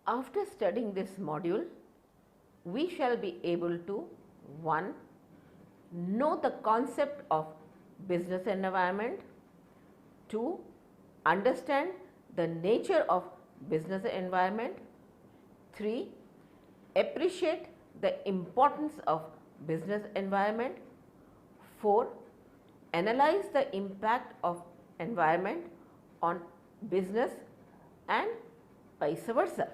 After studying this module, we shall be able to 1. Know the concept of business environment, 2. Understand the nature of business environment, 3. Appreciate the importance of business environment, 4. Analyze the impact of environment on business and vice versa.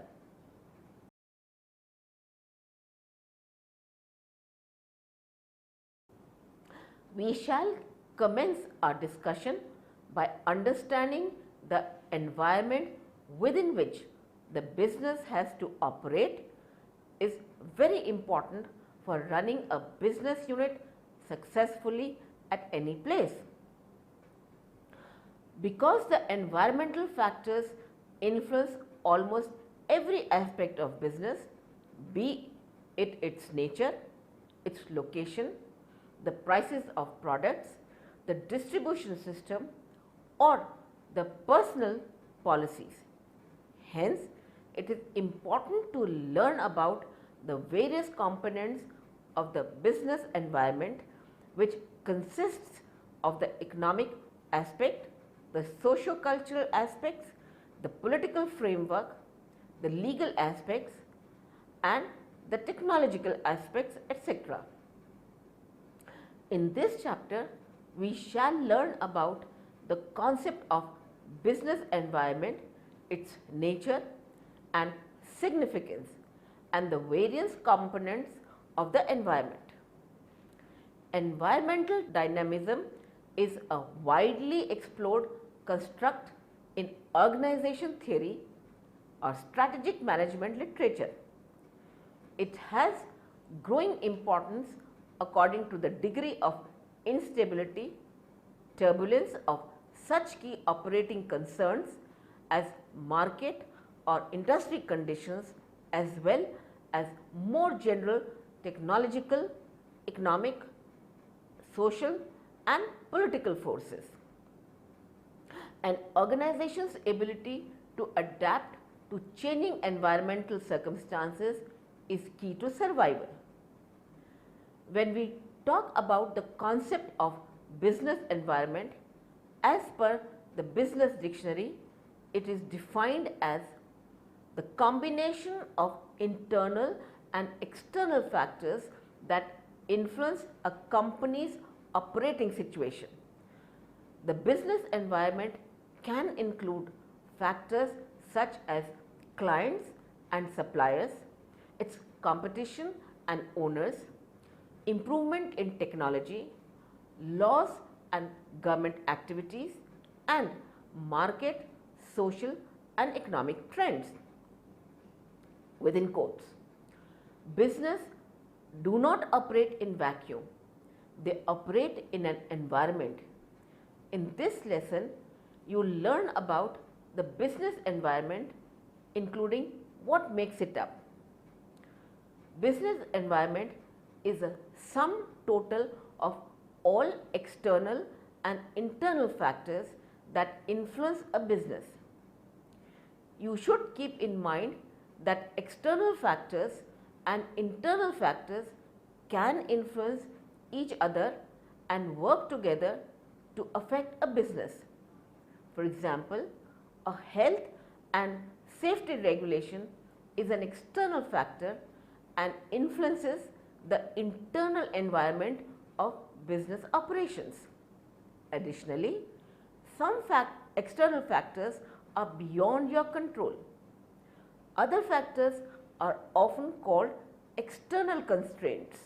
We shall commence our discussion by understanding the environment within which the business has to operate is very important for running a business unit successfully at any place. Because the environmental factors influence almost every aspect of business, be it its nature, its location, the prices of products, the distribution system or the personal policies. Hence, it is important to learn about the various components of the business environment, which consists of the economic aspect, the socio-cultural aspects, the political framework, the legal aspects and the technological aspects, etc. In this chapter, we shall learn about the concept of business environment, its nature and significance and the various components of the environment. Environmental dynamism is a widely explored construct in organization theory or strategic management literature. It has growing importance according to the degree of instability, turbulence of such key operating concerns as market or industry conditions as well as more general technological, economic, social and political forces. An organization's ability to adapt to changing environmental circumstances is key to survival. When we talk about the concept of business environment, as per the business dictionary, it is defined as the combination of internal and external factors that influence a company's operating situation. The business environment can include factors such as clients and suppliers, its competition and owners, improvement in technology, laws and government activities and market, social and economic trends. Within quotes, business do not operate in vacuum, they operate in an environment. In this lesson, you will learn about the business environment, including what makes it up. Business environment is a sum total of all external and internal factors that influence a business. You should keep in mind that external factors and internal factors can influence each other and work together to affect a business. For example, a health and safety regulation is an external factor and influences the internal environment of business operations. Additionally, some external factors are beyond your control. Other factors are often called external constraints.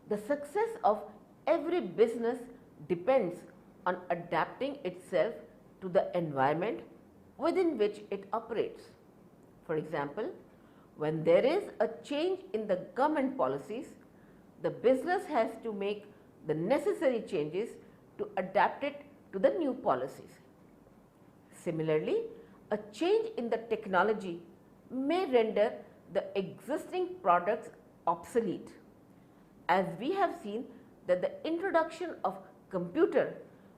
The success of every business depends on adapting itself to the environment within which it operates. For example, when there is a change in the government policies, the business has to make the necessary changes to adapt it to the new policies. Similarly, a change in the technology may render the existing products obsolete, as we have seen that the introduction of computer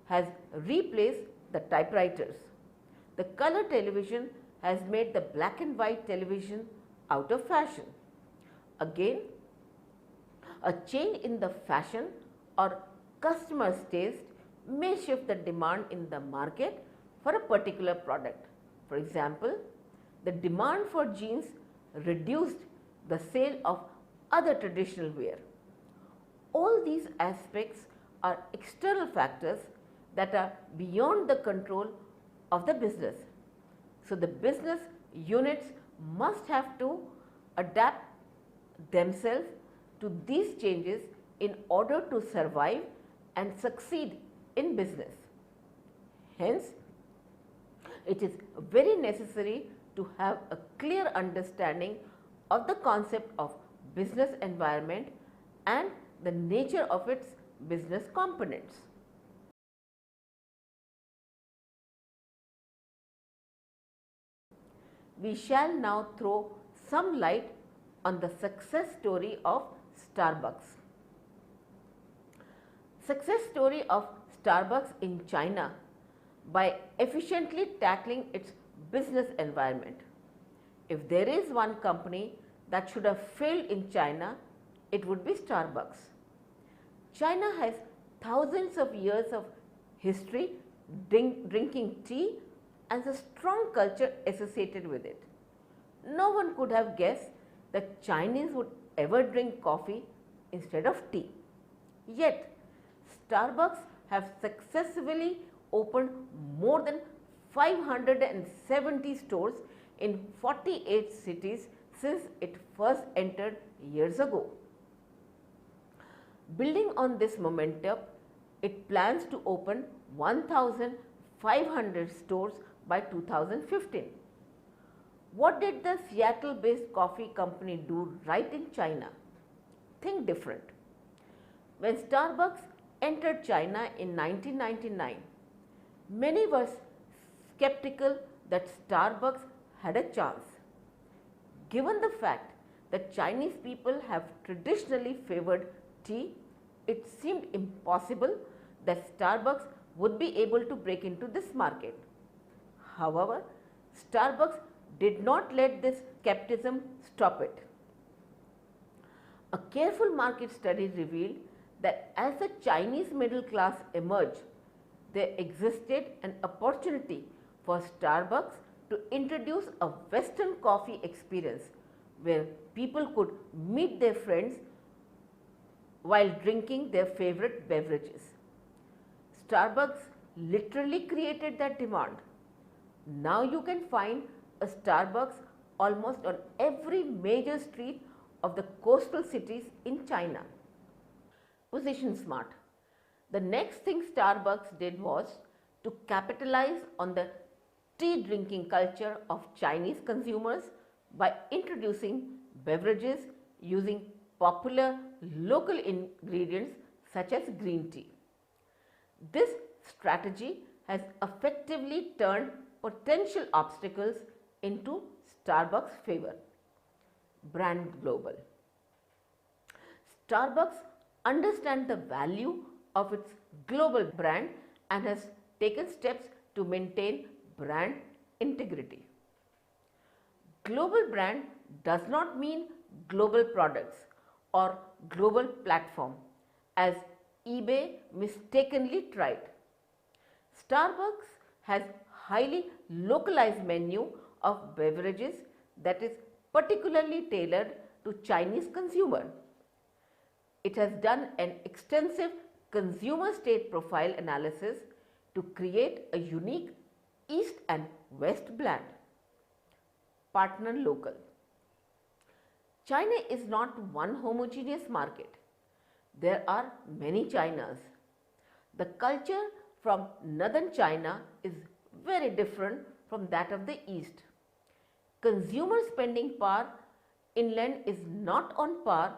has replaced the typewriters. The color television has made the black and white television out of fashion. Again, a change in the fashion or customer's taste may shift the demand in the market for a particular product. For example, the demand for jeans reduced the sale of other traditional wear. All these aspects are external factors that are beyond the control of the business. So, the business units must have to adapt themselves to these changes in order to survive and succeed in business. Hence, it is very necessary to have a clear understanding of the concept of business environment and the nature of its business components. We shall now throw some light on the success story of Starbucks. Success story of Starbucks in China by efficiently tackling its business environment. If there is one company that should have failed in China, it would be Starbucks. China has thousands of years of history drinking tea and a strong culture associated with it. No one could have guessed that Chinese would ever drink coffee instead of tea. Yet, Starbucks have successfully opened more than 570 stores in 48 cities since it first entered years ago. Building on this momentum, it plans to open 1,500 stores by 2015. What did the Seattle-based coffee company do right in China? Think different. When Starbucks entered China in 1999, many were skeptical that Starbucks had a chance. Given the fact that Chinese people have traditionally favored tea, it seemed impossible that Starbucks would be able to break into this market. However, Starbucks did not let this skepticism stop it. A careful market study revealed that as the Chinese middle class emerged, there existed an opportunity for Starbucks to introduce a Western coffee experience where people could meet their friends while drinking their favorite beverages. Starbucks literally created that demand. Now you can find a Starbucks almost on every major street of the coastal cities in China. Position smart. The next thing Starbucks did was to capitalize on the tea drinking culture of Chinese consumers by introducing beverages using popular local ingredients such as green tea. This strategy has effectively turned potential obstacles into Starbucks' favor. Brand global. Starbucks understands the value of its global brand and has taken steps to maintain brand integrity. Global brand does not mean global products or global platform as eBay mistakenly tried. Starbucks has highly localized menu of beverages that is particularly tailored to Chinese consumer. It has done an extensive consumer state profile analysis to create a unique East and West blend. Partner local. China is not one homogeneous market. There are many Chinas. The culture from northern China is very different from that of the East. Consumer spending power inland is not on par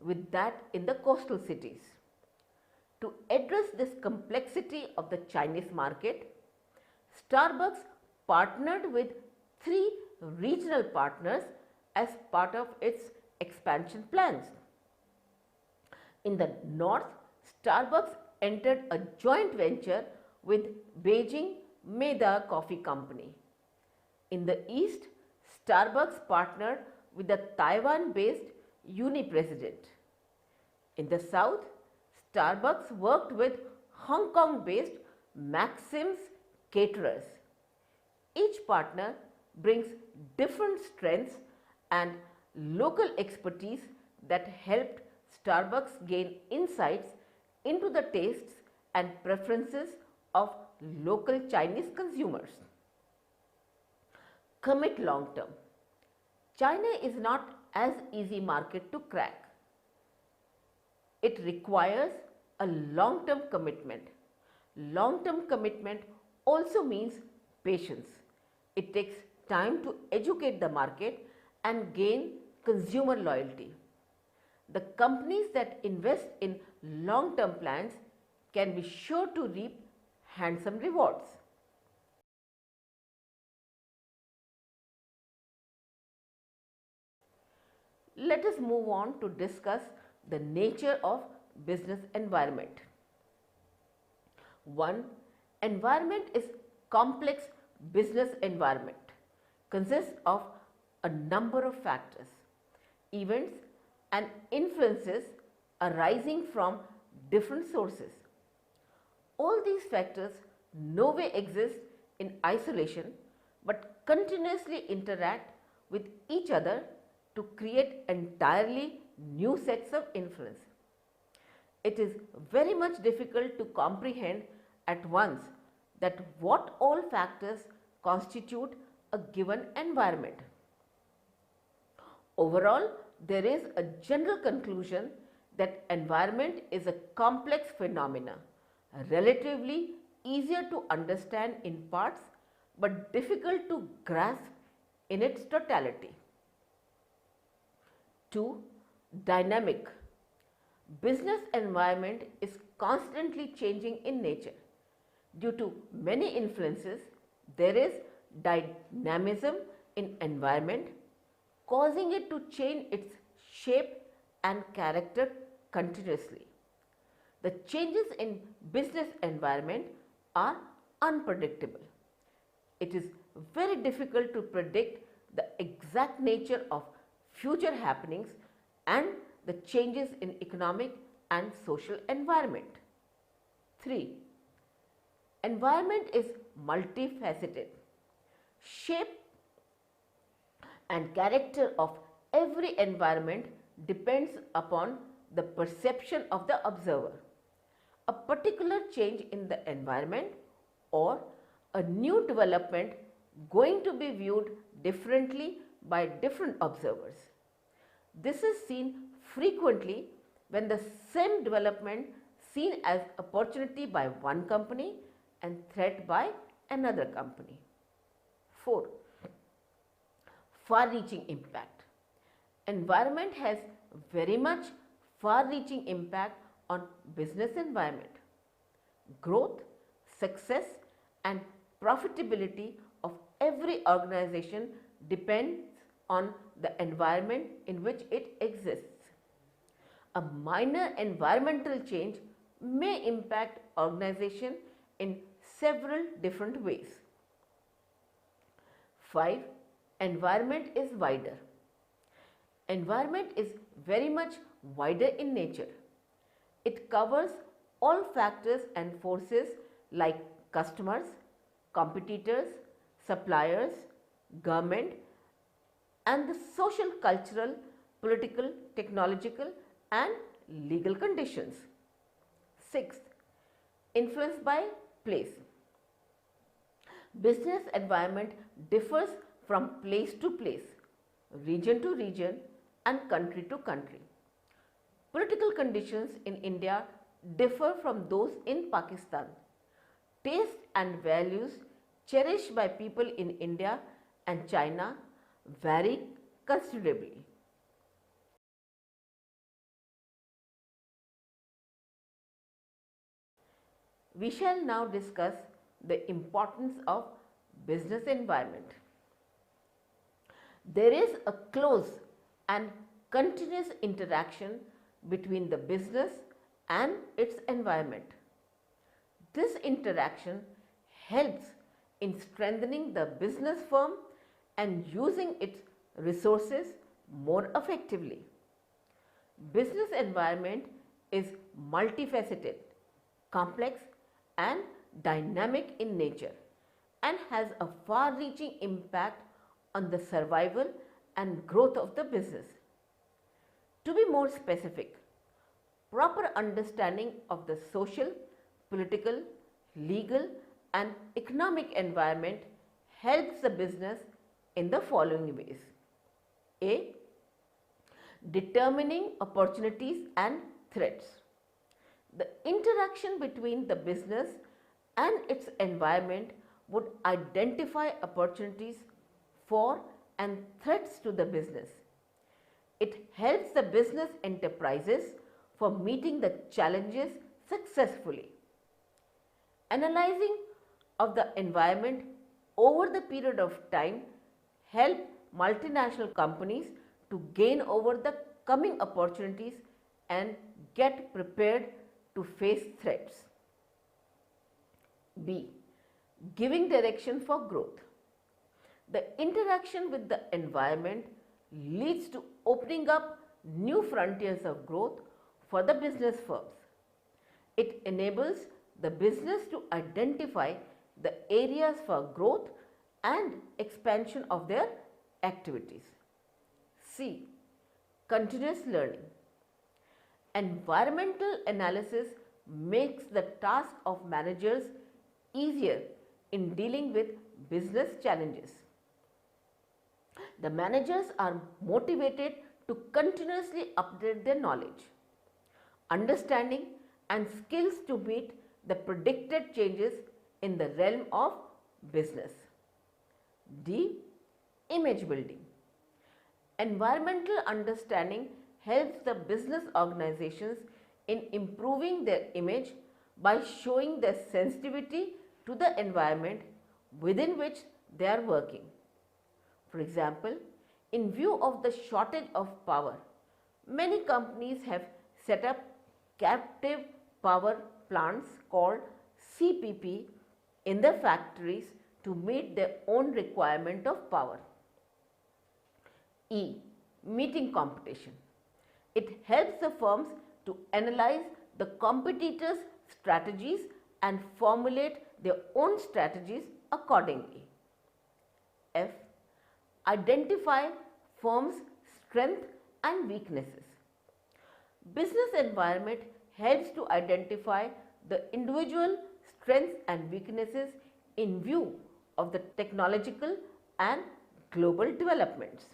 with that in the coastal cities. To address this complexity of the Chinese market, Starbucks partnered with 3 regional partners as part of its expansion plans. In the north, Starbucks entered a joint venture with Beijing Meida Coffee Company. In the East, Starbucks partnered with the Taiwan-based Uni-President. In the South, Starbucks worked with Hong Kong-based Maxim's caterers. Each partner brings different strengths and local expertise that helped Starbucks gain insights into the tastes and preferences of local Chinese consumers. Commit long term. China is not as easy market to crack. It requires a long term commitment. Long term commitment also means patience. It takes time to educate the market and gain consumer loyalty. The companies that invest in long term plans can be sure to reap handsome rewards. Let us move on to discuss the nature of business environment. 1. Environment is complex business environment. Consists of a number of factors, events and influences arising from different sources. All these factors no way exist in isolation but continuously interact with each other to create entirely new sets of influence. It is very much difficult to comprehend at once that what all factors constitute a given environment. Overall, there is a general conclusion that environment is a complex phenomena, relatively easier to understand in parts but difficult to grasp in its totality. 2. Dynamic. Business environment is constantly changing in nature. Due to many influences, there is dynamism in environment, causing it to change its shape and character continuously. The changes in business environment are unpredictable. It is very difficult to predict the exact nature of future happenings and the changes in economic and social environment. 3. Environment is multifaceted. Shape and character of every environment depends upon the perception of the observer. A particular change in the environment or a new development going to be viewed differently by different observers. This is seen frequently when the same development seen as opportunity by one company and threat by another company. 4. Far-reaching impact. Environment has very much far-reaching impact on business environment. Growth, success and profitability of every organization depends on the environment in which it exists. A minor environmental change may impact organization in several different ways. 5. Environment is wider. Environment is very much wider in nature. It covers all factors and forces like customers, competitors, suppliers, government and the social, cultural, political, technological and legal conditions. 6. Influenced by place. Business environment differs from place to place, region to region and country to country. Political conditions in India differ from those in Pakistan. Taste and values cherished by people in India and China vary considerably. We shall now discuss the importance of business environment. There is a close and continuous interaction between the business and its environment. This interaction helps in strengthening the business firm and using its resources more effectively. Business environment is multifaceted, complex and dynamic in nature and has a far-reaching impact on the survival and growth of the business. To be more specific, proper understanding of the social, political, legal and economic environment helps the business in the following ways. A. Determining opportunities and threats. The interaction between the business and its environment would identify opportunities for and threats to the business. It helps the business enterprises for meeting the challenges successfully. Analyzing of the environment over the period of time help multinational companies to gain over the coming opportunities and get prepared to face threats. B. Giving direction for growth. The interaction with the environment leads to opening up new frontiers of growth for the business firms. It enables the business to identify the areas for growth and expansion of their activities. C. Continuous learning. Environmental analysis makes the task of managers easier in dealing with business challenges. The managers are motivated to continuously update their knowledge, understanding and skills to meet the predicted changes in the realm of business. D. Image building. Environmental understanding helps the business organizations in improving their image by showing their sensitivity to the environment within which they are working. For example, in view of the shortage of power, many companies have set up captive power plants called CPP in their factories to meet their own requirement of power. E. Meeting competition. It helps the firms to analyze the competitors' strategies and formulate their own strategies accordingly. F. Identify firms' strengths and weaknesses. Business environment helps to identify the individual strengths and weaknesses in view of the technological and global developments.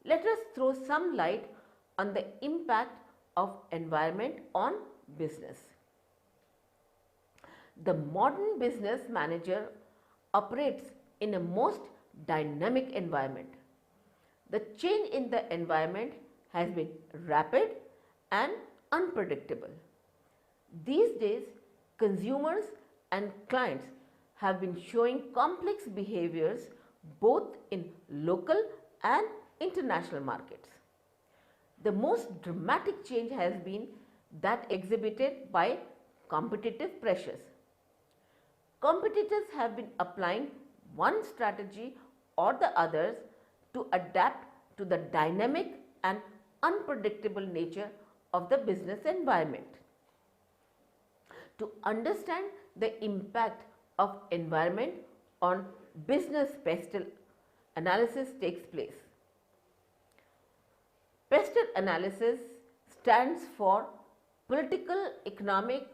Let us throw some light on the impact of environment on business. The modern business manager operates in a most dynamic environment. The change in the environment has been rapid and unpredictable. These days, consumers and clients have been showing complex behaviors both in local and international markets. The most dramatic change has been that exhibited by competitive pressures. Competitors have been applying one strategy or the others to adapt to the dynamic and unpredictable nature of the business environment. To understand the impact of environment on business, pestle analysis takes place. Pestle analysis stands for political, economic,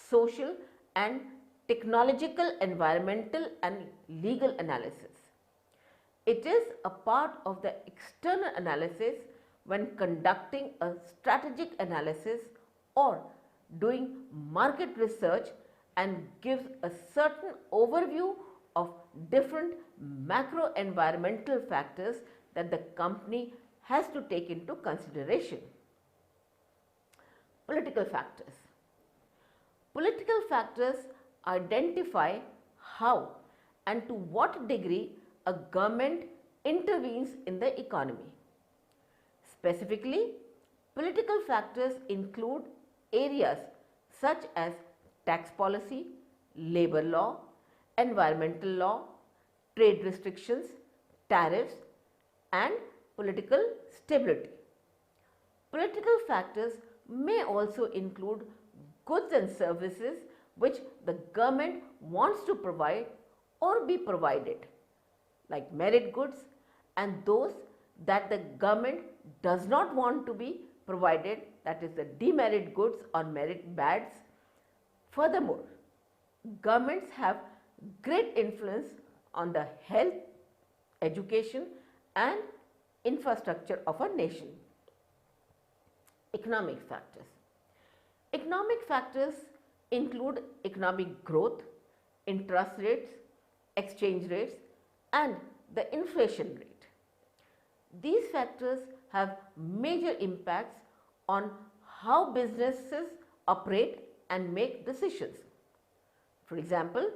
social and technological, environmental and legal analysis. It is a part of the external analysis when conducting a strategic analysis or doing market research and gives a certain overview of different macro environmental factors that the company has to take into consideration. Political factors. Political factors identify how and to what degree a government intervenes in the economy. Specifically, political factors include areas such as tax policy, labor law, environmental law, trade restrictions, tariffs, and political stability. Political factors may also include goods and services which the government wants to provide or be provided, like merit goods, and those that the government does not want to be provided, that is the demerit goods or merit bads. Furthermore, governments have great influence on the health, education and infrastructure of a nation. Economic factors. Economic factors include economic growth, interest rates, exchange rates and the inflation rate. These factors have major impacts on how businesses operate and make decisions. For example,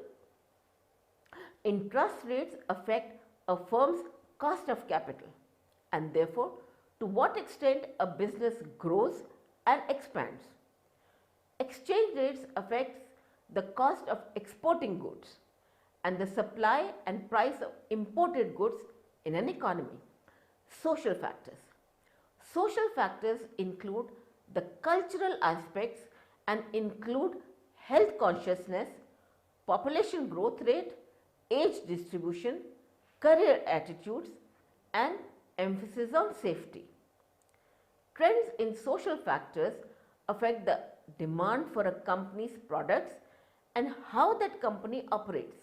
interest rates affect a firm's cost of capital and therefore to what extent a business grows and expands. Exchange rates affects the cost of exporting goods and the supply and price of imported goods in an economy. Social factors. Social factors include the cultural aspects and include health consciousness, population growth rate, age distribution, career attitudes and emphasis on safety. Trends in social factors affect the demand for a company's products and how that company operates.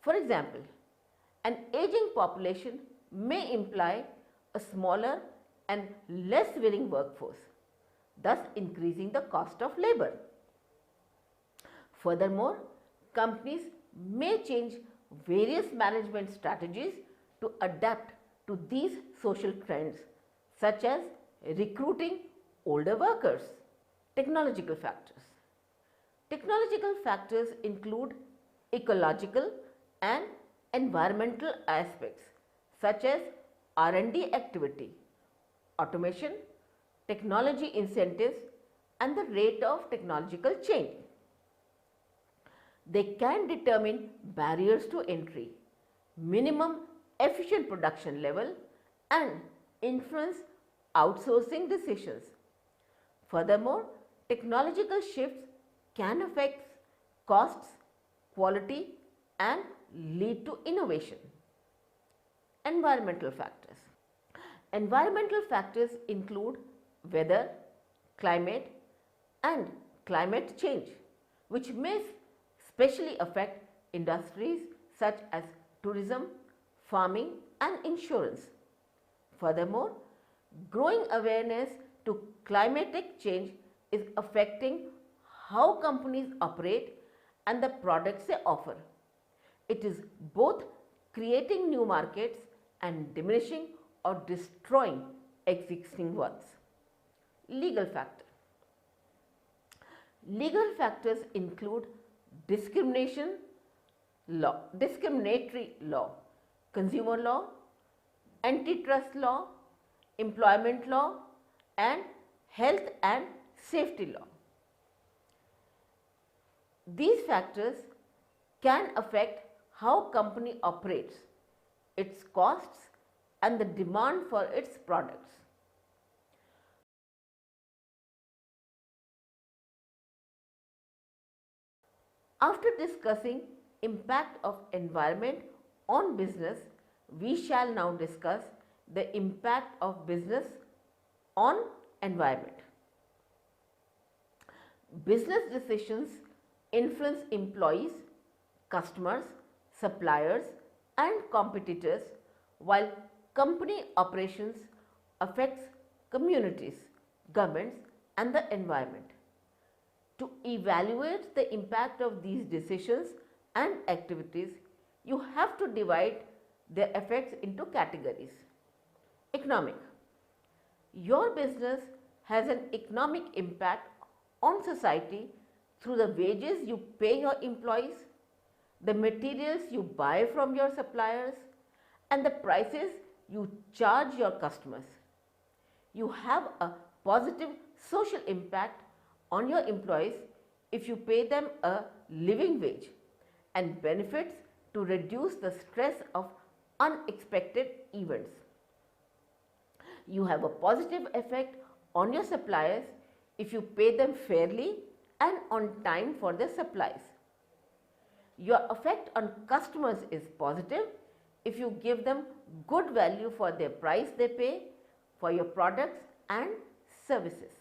For example, an aging population may imply a smaller and less willing workforce, thus increasing the cost of labor. Furthermore, companies may change various management strategies to adapt to these social trends, such as recruiting older workers. Technological factors. Technological factors include ecological and environmental aspects such as R&D activity, automation, technology incentives and the rate of technological change. They can determine barriers to entry, minimum efficient production level and influence outsourcing decisions. Furthermore, technological shifts can affect costs, quality and lead to innovation. Environmental factors. Environmental factors include weather, climate and climate change, which may specially affect industries such as tourism, farming and insurance. Furthermore, growing awareness to climatic change is affecting how companies operate and the products they offer. It is both creating new markets and diminishing or destroying existing ones. Legal factor. Legal factors include discriminatory law, consumer law, antitrust law, employment law and health and safety law. These factors can affect how company operates, its costs and the demand for its products. After discussing impact of environment on business, we shall now discuss the impact of business on environment. Business decisions influence employees, customers, suppliers and competitors, while company operations affects communities, governments and the environment. To evaluate the impact of these decisions and activities, you have to divide their effects into categories. Economic. Your business has an economic impact on society through the wages you pay your employees, the materials you buy from your suppliers, and the prices you charge your customers. You have a positive social impact on your employees if you pay them a living wage, and benefits to reduce the stress of unexpected events. You have a positive effect on your suppliers if you pay them fairly and on time for their supplies. Your effect on customers is positive if you give them good value for their price they pay for your products and services.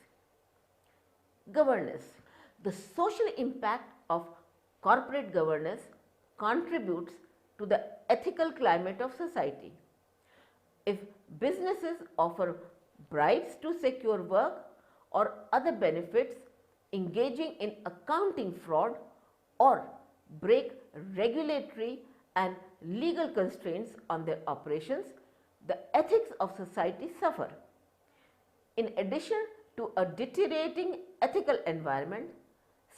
Governance. The social impact of corporate governance contributes to the ethical climate of society. If businesses offer bribes to secure work or other benefits, engaging in accounting fraud, or break regulatory and legal constraints on their operations, the ethics of society suffer. In addition to a deteriorating ethical environment,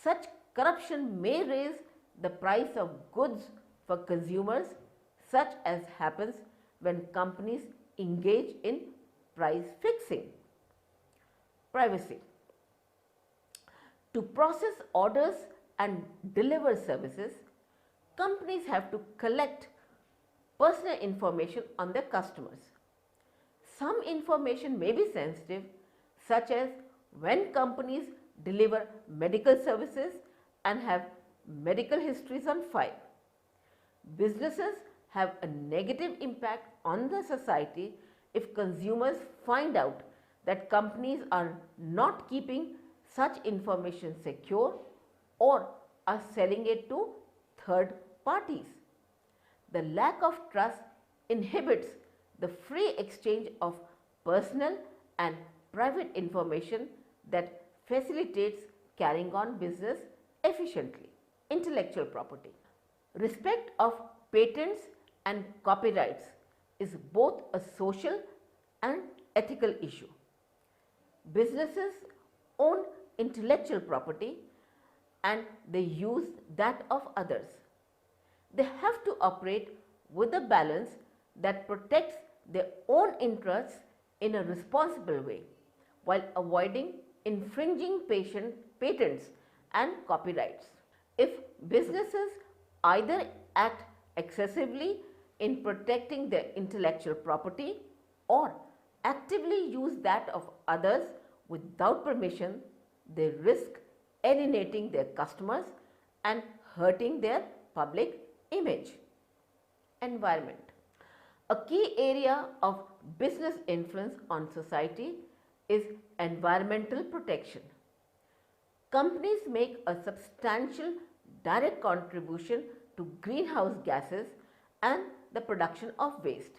such corruption may raise the price of goods for consumers, such as happens when companies engage in price fixing. Privacy. To process orders and deliver services, companies have to collect personal information on their customers. Some information may be sensitive, such as when companies deliver medical services and have medical histories on file. Businesses have a negative impact on the society if consumers find out that companies are not keeping such information secure or are selling it to third parties. The lack of trust inhibits the free exchange of personal and private information that facilitates carrying on business efficiently. Intellectual property. Respect of patents and copyrights is both a social and ethical issue. Businesses own intellectual property and they use that of others. They have to operate with a balance that protects their own interests in a responsible way while avoiding infringing patents and copyrights. If businesses either act excessively in protecting their intellectual property or actively use that of others without permission, they risk alienating their customers and hurting their public image. Environment. A key area of business influence on society is environmental protection. Companies make a substantial direct contribution to greenhouse gases and the production of waste.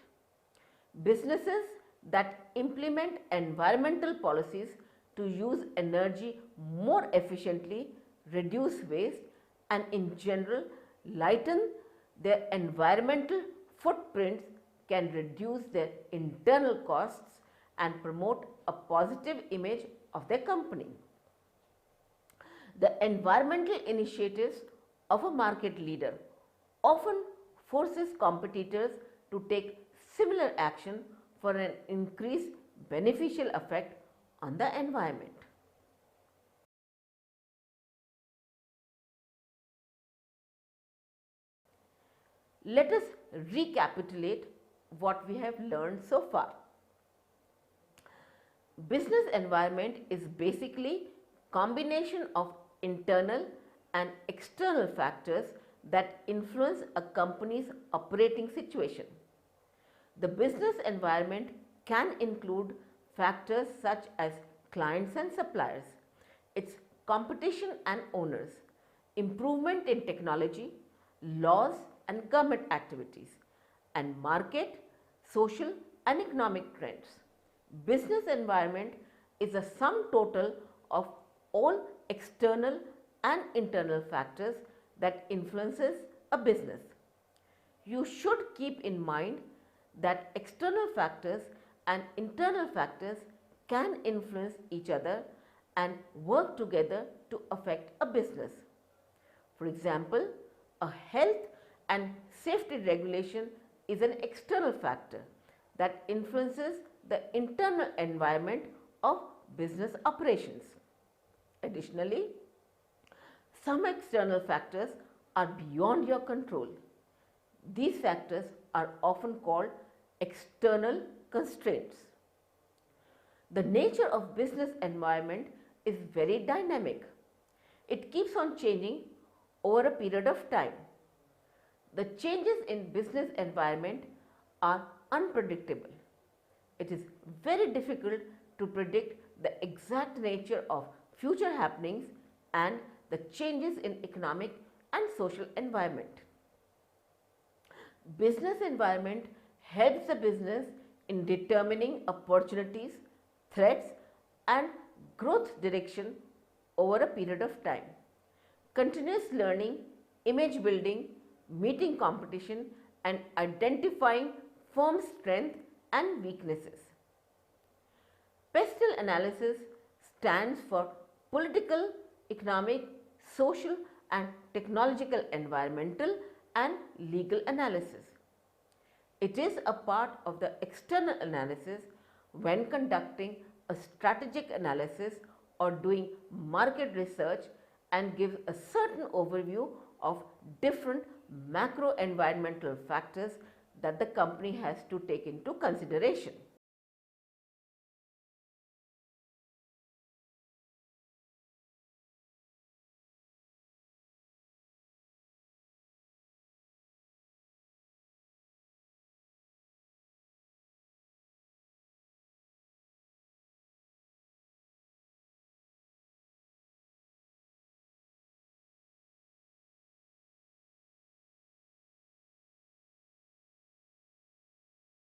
Businesses that implement environmental policies to use energy more efficiently, reduce waste, and in general lighten their environmental footprints can reduce their internal costs and promote a positive image of their company. The environmental initiatives of a market leader often forces competitors to take similar action for an increased beneficial effect on the environment. Let us recapitulate what we have learned so far. Business environment is basically combination of internal and external factors that influence a company's operating situation. The business environment can include factors such as clients and suppliers, its competition and owners, improvement in technology, laws and government activities, and market, social and economic trends. Business environment is a sum total of all external and internal factors that influences a business. You should keep in mind that external factors and internal factors can influence each other and work together to affect a business. For example, a health and safety regulation is an external factor that influences the internal environment of business operations. Additionally, Some external factors are beyond your control. These factors are often called external constraints. The nature of business environment is very dynamic. It keeps on changing over a period of time. The changes in business environment are unpredictable. It is very difficult to predict the exact nature of future happenings and the changes in economic and social environment. Business environment helps the business in determining opportunities, threats and growth direction over a period of time. Continuous learning, image building, meeting competition and identifying firm strength and weaknesses. PESTEL analysis stands for political, economic, social and technological, environmental and legal analysis. It is a part of the external analysis when conducting a strategic analysis or doing market research and gives a certain overview of different macro environmental factors that the company has to take into consideration.